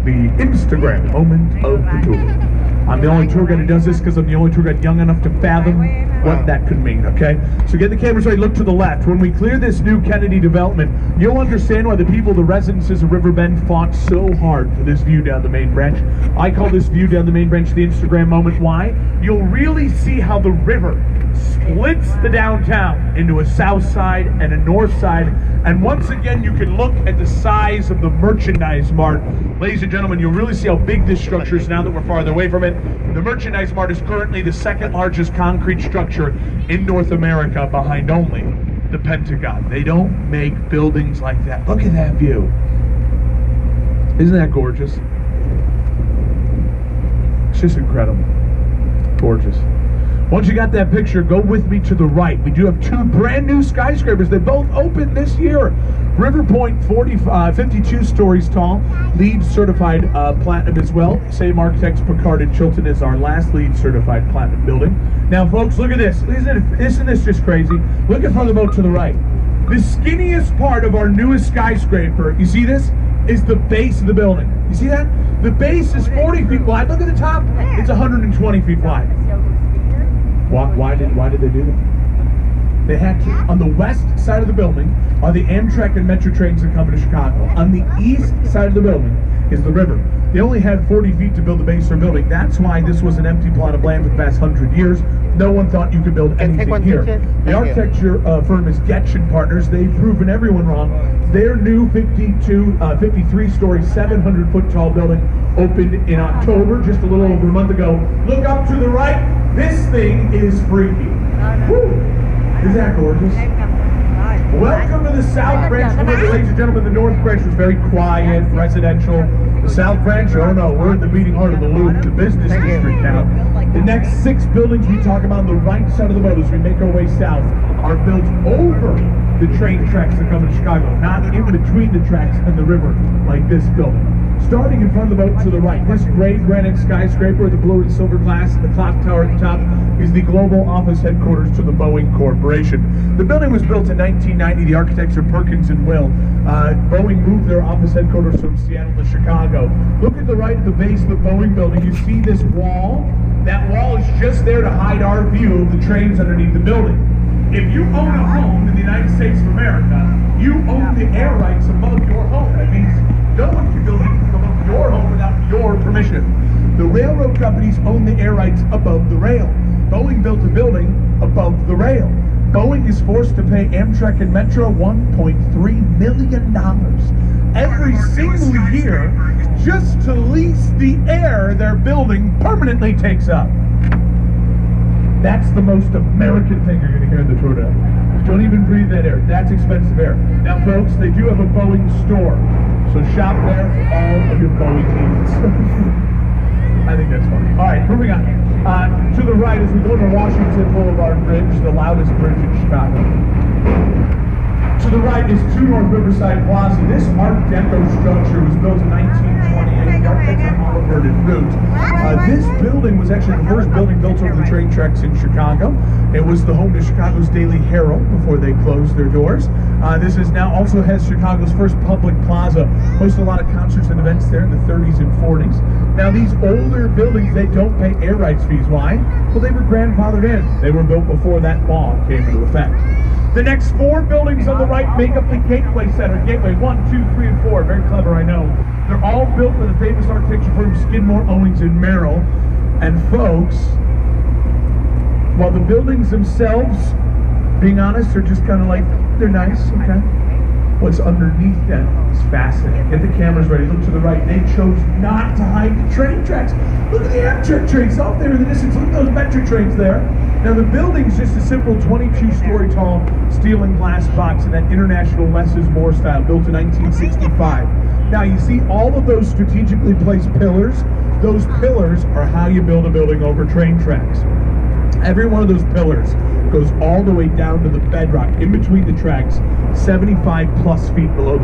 the Instagram moment of the tour. I'm the only tour guide who does this because I'm the only tour guide young enough to fathom what that could mean, okay? So get the cameras ready, look to the left. When we clear this new Kennedy development, you'll understand why the people, the residences of Riverbend fought so hard for this view down the main branch. I call this view down the main branch the Instagram moment. Why? You'll really see how the river splits the downtown into a south side and a north side. And once again, you can look at the size of the merchandise mart. Ladies and gentlemen, you'll really see how big this structure is now that we're farther away from it. The merchandise mart is currently the second largest concrete structure in North America, behind only the Pentagon. They don't make buildings like that. Look at that view. Isn't that gorgeous? It's just incredible. Gorgeous. Once you got that picture, go with me to the right. We do have two brand new skyscrapers. They both opened this year. River Point, 52 stories tall, LEED certified platinum as well. Same architects, Picard and Chilton, is our last LEED certified platinum building. Now folks, look at this. Isn't this just crazy? Look at from the boat to the right. The skinniest part of our newest skyscraper, you see this, is the base of the building. You see that? The base is 40 feet wide. Look at the top. It's 120 feet wide. Why did they do that? They had to. On the west side of the building are the Amtrak and Metro trains that come into Chicago. On the east side of the building is the river. They only had 40 feet to build the base of their building. That's why this was an empty plot of land for the past 100 years. No one thought you could build anything here. The architecture firm is Getch & Partners. They've proven everyone wrong. Their new 53-story, 700-foot tall building opened in October, just a little over a month ago. Look up to the right. This thing is freaky. Woo! Isn't that gorgeous? Welcome to the South Branch. Remember, ladies and gentlemen, the North Branch was very quiet, residential. The South Branch, oh no, we're in the beating heart of the Loop, the business district now. The next 6 buildings we talk about on the right side of the boat as we make our way south are built over the train tracks that come to Chicago, not in between the tracks and the river like this building. Starting in front of the boat to the right, this gray granite skyscraper with the blue and silver glass, the clock tower at the top, is the global office headquarters to the Boeing Corporation. The building was built in 1990. The architects are Perkins and Will. Boeing moved their office headquarters from Seattle to Chicago. Look at the right at the base of the Boeing building. You see this wall? That wall is just there to hide our view of the trains underneath the building. If you own a home in the United States of America, you own the air rights above your home. That means no one can build anything above your home without your permission. The railroad companies own the air rights above the rail. Boeing built a building above the rail. Boeing is forced to pay Amtrak and Metro $1.3 million every single year just to lease the air their building permanently takes up. That's the most American thing you're going to hear in the tour today. Don't even breathe that air. That's expensive air. Now, folks, they do have a Boeing store, so shop there for all of your Boeing needs. I think that's funny. All right, moving on. To the right, as we go to Washington Boulevard Bridge, the loudest bridge in Chicago. To the right is 2 North Riverside Plaza. This Art Deco structure was built in 1928. The architects are Oliver and Root. This building was actually the first building built over the train tracks in Chicago. It was the home to Chicago's Daily Herald before they closed their doors. This is now also has Chicago's first public plaza. Hosted a lot of concerts and events there in the 30s and 40s. Now these older buildings, they don't pay air rights fees. Why? Well, they were grandfathered in. They were built before that law came into effect. The next 4 buildings on the right make up the Gateway Center. Gateway 1, 2, 3, and 4. Very clever, I know. They're all built by the famous architecture firm Skidmore, Owings, and Merrill. And folks, while the buildings themselves, being honest, are just kind of like, they're nice, okay? What's underneath them is fascinating. Get the cameras ready. Look to the right. They chose not to hide the train tracks. Look at the Amtrak trains out there in the distance. Look at those Metro trains there. Now the building's just a simple 22-story tall steel and glass box in that international less is more style, built in 1965. Now you see all of those strategically placed pillars. Those pillars are how you build a building over train tracks. Every one of those pillars goes all the way down to the bedrock in between the tracks, 75 plus feet below the